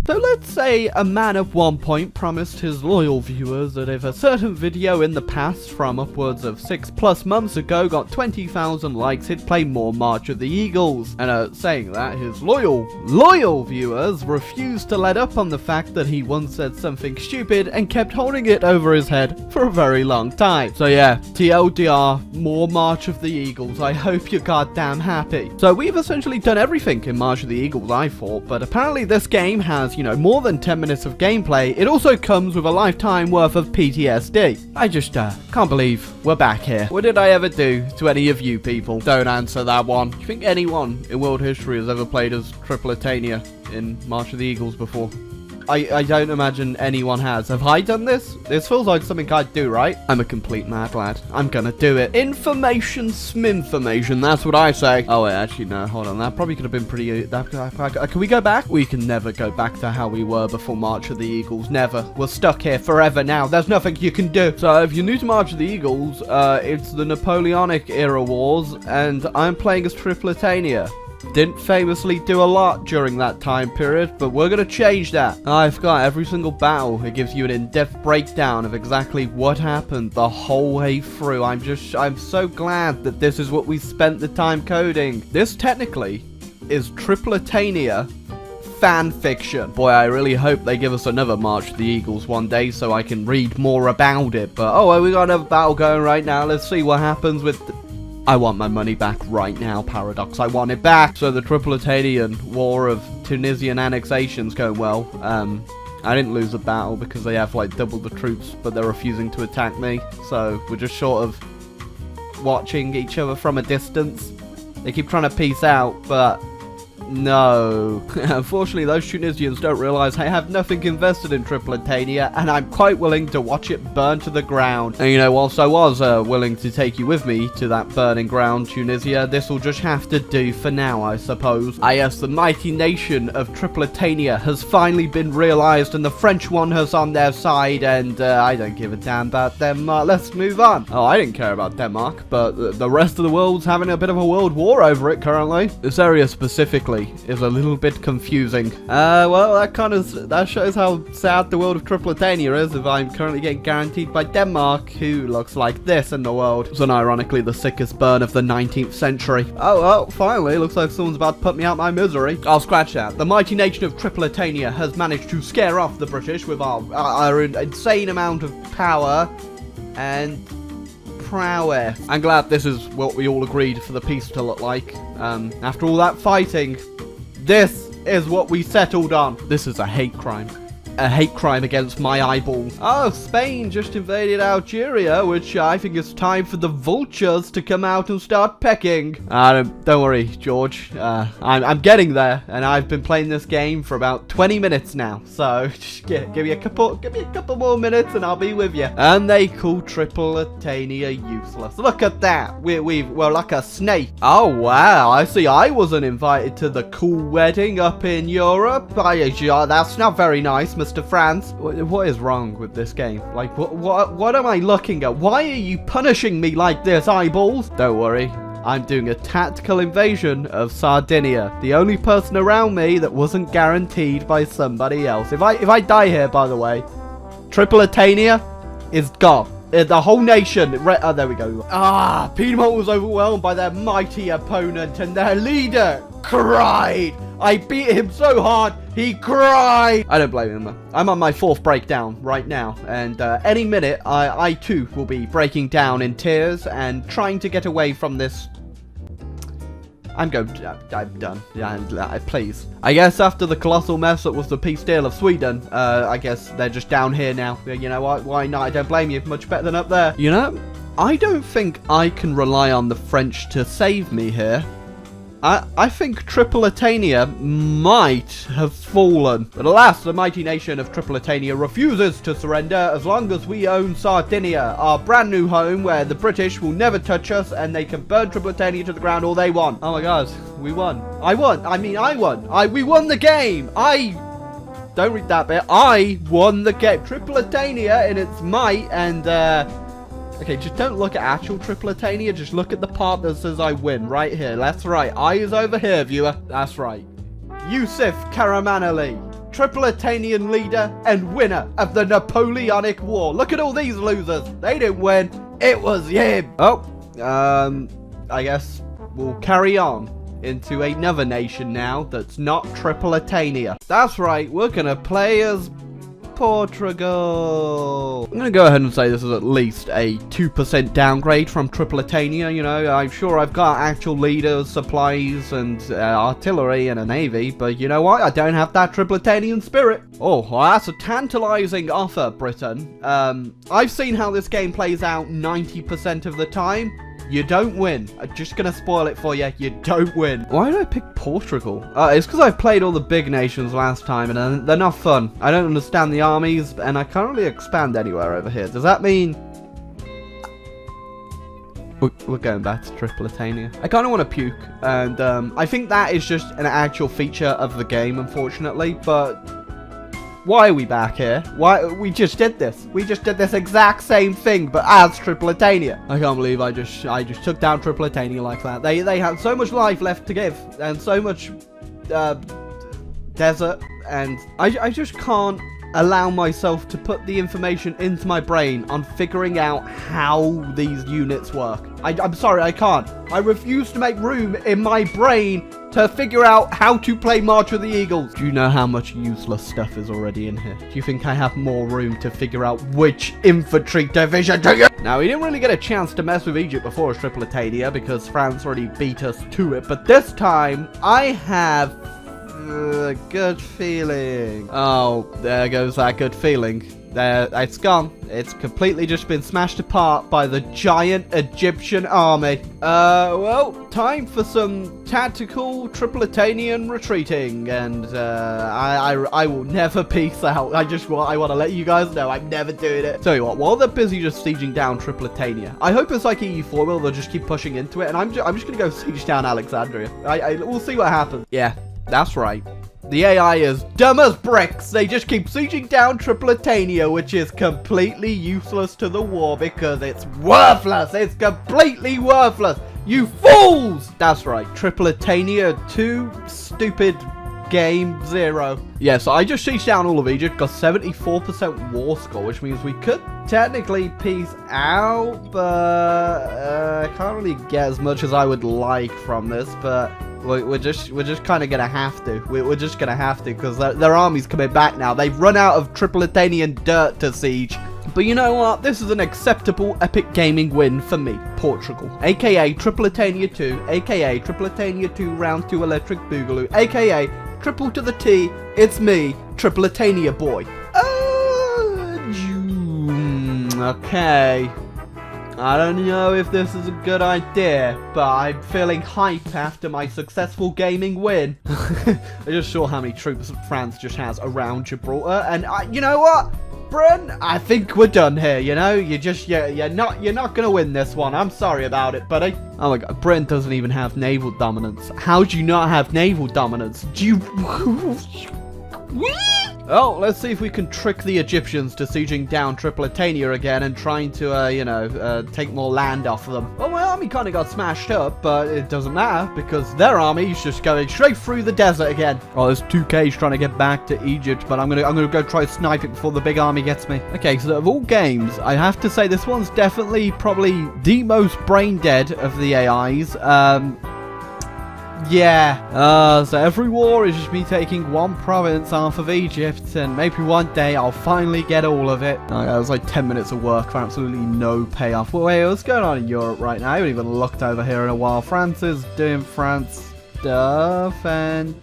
So let's say a man at one point promised his loyal viewers that if a certain video in the past from upwards of 6+ months ago got 20,000 likes, he'd play more March of the Eagles. And saying that, his loyal viewers refused to let up on the fact that he once said something stupid and kept holding it over his head for a very long time. So yeah, TLDR, more March of the Eagles. I hope you're goddamn happy. So we've essentially done everything in March of the Eagles, I thought, but apparently this game has, you know, more than 10 minutes of gameplay. It also comes with a lifetime worth of PTSD. I just can't believe we're back here. What did I ever do to any of you people? Don't answer that one. Do you think anyone in world history has ever played as Tripolitania in March of the Eagles before? I don't imagine anyone has. Have I done this? This feels like something I'd do, right? I'm a complete mad lad. I'm gonna do it. Information sminformation, that's what I say. Oh, wait, actually, no, hold on. That probably could have been pretty... can we go back? We can never go back to how we were before March of the Eagles. Never. We're stuck here forever now. There's nothing you can do. So, if you're new to March of the Eagles, it's the Napoleonic era wars, and I'm playing as Tripolitania. Didn't famously do a lot during that time period, but we're going to change that. I've got every single battle. It gives you an in-depth breakdown of exactly what happened the whole way through. I'm so glad that this is what we spent the time coding. This technically is Tripolitania fan fiction. Boy, I really hope they give us another March of the Eagles one day so I can read more about it. But, oh, well, we got another battle going right now. Let's see what happens with... I want my money back right now, Paradox. I want it back. So the Tripolitanian War of Tunisian annexation's going well. I didn't lose a battle because they have like double the troops, but they're refusing to attack me. So we're just sort of watching each other from a distance. They keep trying to peace out, but no. Unfortunately, those Tunisians don't realize I have nothing invested in Tripolitania, and I'm quite willing to watch it burn to the ground. And you know, whilst I was willing to take you with me to that burning ground, Tunisia, this will just have to do for now, I suppose. Ah yes, the mighty nation of Tripolitania has finally been realized, and the French one has on their side, and I don't give a damn about Denmark. Let's move on. Oh, I didn't care about Denmark, but the rest of the world's having a bit of a world war over it currently. This area specifically is a little bit confusing. Well, that shows how sad the world of Tripolitania is if I'm currently getting guaranteed by Denmark, who looks like this in the world. It's ironically the sickest burn of the 19th century. Oh, well, finally, looks like someone's about to put me out my misery. I'll scratch that. The mighty nation of Tripolitania has managed to scare off the British with our insane amount of power and prowess. I'm glad this is what we all agreed for the peace to look like. After all that fighting, this is what we settled on. This is a hate crime. A hate crime against my eyeball. Oh, Spain just invaded Algeria, which I think it's time for the vultures to come out and start pecking. Don't worry, George. I'm getting there, and I've been playing this game for about 20 minutes now. So just give me a couple more minutes, and I'll be with you. And they call Tripolitania useless. Look at that. We're like a snake. Oh wow, I see. I wasn't invited to the cool wedding up in Europe. That's not very nice, Mr. France. What is wrong with this game? Like, what am I looking at? Why are you punishing me like this, eyeballs? Don't worry. I'm doing a tactical invasion of Sardinia. The only person around me that wasn't guaranteed by somebody else. If I die here, by the way, Tripolitania is gone. The whole nation. Oh, there we go. Piedmont was overwhelmed by their mighty opponent, and their leader cried. I beat him so hard, he cried. I don't blame him. I'm on my 4th breakdown right now, and any minute, I too will be breaking down in tears and trying to get away from this. I'm done. Yeah, please. I guess after the colossal mess that was the peace deal of Sweden, I guess they're just down here now. You know what? Why not? I don't blame you. Much better than up there. You know, I don't think I can rely on the French to save me here. I think Tripolitania might have fallen. But alas, the mighty nation of Tripolitania refuses to surrender as long as we own Sardinia, our brand new home where the British will never touch us and they can burn Tripolitania to the ground all they want. Oh my god, we won. I won. We won the game. Don't read that bit. I won the game. Tripolitania in its might and okay, just don't look at actual Tripolitania. Just look at the part that says I win right here. That's right. I is over here, viewer. That's right. Yusuf Karamanli. Tripolitanian leader and winner of the Napoleonic War. Look at all these losers. They didn't win. It was him. Oh, I guess we'll carry on into another nation now that's not Tripolitania. That's right, we're gonna play as Portugal. I'm gonna go ahead and say this is at least a 2% downgrade from Tripolitania. You know, I'm sure I've got actual leaders, supplies, and artillery and a navy, but you know what? I don't have that Tripolitanian spirit. Oh, well, that's a tantalizing offer, Britain. I've seen how this game plays out 90% of the time. You don't win. I'm just gonna spoil it for you. You don't win. Why did I pick Portugal? It's because I played all the big nations last time, and they're not fun. I don't understand the armies, and I can't really expand anywhere over here. Does that mean we're going back to Tripolitania? I kind of want to puke, and I think that is just an actual feature of the game, unfortunately, but why are we back here? Why? We just did this. We just did this exact same thing, but as Tripolitania. I can't believe I just took down Tripolitania like that. They had so much life left to give, and so much desert, and I just can't allow myself to put the information into my brain on figuring out how these units work. I'm sorry, I can't. I refuse to make room in my brain to figure out how to play March of the Eagles. Do you know how much useless stuff is already in here? Do you think I have more room to figure out which infantry division to use? Now, we didn't really get a chance to mess with Egypt before Tripolitania because France already beat us to it, but this time I have a good feeling. Oh, there goes that good feeling. There, it's gone. It's completely just been smashed apart by the giant Egyptian army. Well, time for some tactical Tripolitanian retreating, and I will never peace out. I want to let you guys know I'm never doing it. Tell you what, while they're busy just sieging down Tripolitania, I hope it's like EU4 will, they'll just keep pushing into it, and I'm just gonna go siege down Alexandria. We'll see what happens. Yeah, that's right. The AI is dumb as bricks. They just keep sieging down Tripolitania, which is completely useless to the war because it's worthless. It's completely worthless. You fools! That's right. Tripolitania 2, stupid game 0. Yeah, so I just sieged down all of Egypt, got 74% war score, which means we could technically peace out, but I can't really get as much as I would like from this, but we're just kind of gonna have to. We're just gonna have to because their army's coming back now. They've run out of Tripolitanian dirt to siege. But you know what? This is an acceptable epic gaming win for me. Portugal, aka Tripolitania 2, aka Tripolitania 2 Round 2 Electric Boogaloo, aka Triple to the T. It's me, Tripolitania boy. Okay. I don't know if this is a good idea, but I'm feeling hype after my successful gaming win. I just saw how many troops France just has around Gibraltar, and you know what, Britain? I think we're done here. You know, you're not gonna win this one. I'm sorry about it, buddy. Oh my God, Britain doesn't even have naval dominance. How do you not have naval dominance? Do you? Oh, let's see if we can trick the Egyptians to sieging down Tripolitania again and trying to, take more land off of them. Well, my army kind of got smashed up, but it doesn't matter because their army is just going straight through the desert again. Oh, there's 2Ks trying to get back to Egypt, but I'm gonna go try to snipe it before the big army gets me. Okay, so of all games, I have to say this one's definitely probably the most brain dead of the AIs. Yeah, so every war is just me taking one province off of Egypt, and maybe one day I'll finally get all of it. Oh, that was like 10 minutes of work for absolutely no payoff. Wait, what's going on in Europe right now? I haven't even looked over here in a while. France is doing France stuff, and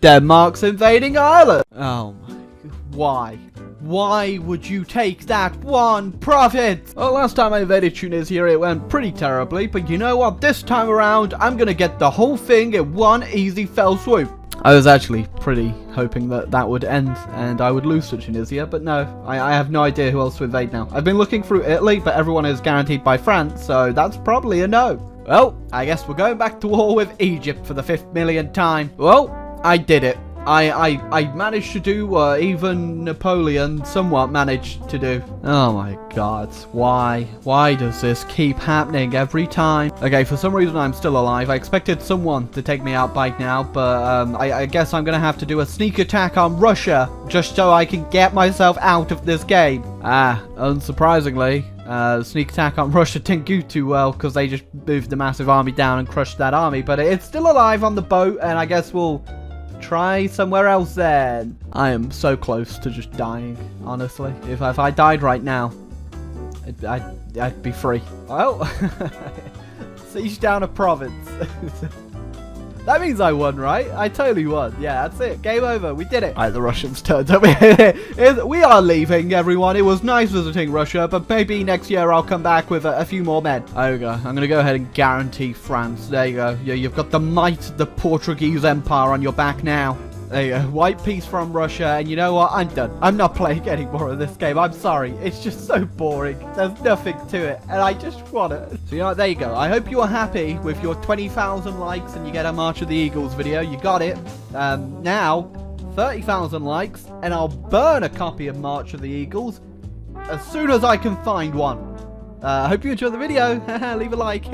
Denmark's invading Ireland. Oh my, why? Why would you take that one province? Well, last time I invaded Tunisia, it went pretty terribly, but you know what? This time around, I'm gonna get the whole thing in one easy fell swoop. I was actually pretty hoping that would end and I would lose to Tunisia, but no, I have no idea who else to invade now. I've been looking through Italy, but everyone is guaranteed by France, so that's probably a no. Well, I guess we're going back to war with Egypt for the 5th millionth time. Well, I did it. I managed to do what even Napoleon somewhat managed to do. Oh my god, why? Why does this keep happening every time? Okay, for some reason I'm still alive. I expected someone to take me out by now, but I guess I'm gonna have to do a sneak attack on Russia just so I can get myself out of this game. Unsurprisingly, sneak attack on Russia didn't go too well because they just moved the massive army down and crushed that army, but it's still alive on the boat, and I guess we'll try somewhere else then. I am so close to just dying, honestly. If I died right now, I'd be free. Well, siege down a province. That means I won, right? I totally won. Yeah, that's it. Game over. We did it. Alright, the Russians turned up. We are leaving, everyone. It was nice visiting Russia, but maybe next year I'll come back with a few more men. There you go. I'm going to go ahead and guarantee France. There you go. Yeah, you've got the might of the Portuguese Empire on your back now. There you go. White peace from Russia, and you know what? I'm done. I'm not playing any more of this game. I'm sorry. It's just so boring. There's nothing to it, and I just want it. So, you know what? There you go. I hope you are happy with your 20,000 likes and you get a March of the Eagles video. You got it. Now, 30,000 likes, and I'll burn a copy of March of the Eagles as soon as I can find one. I hope you enjoyed the video. Leave a like.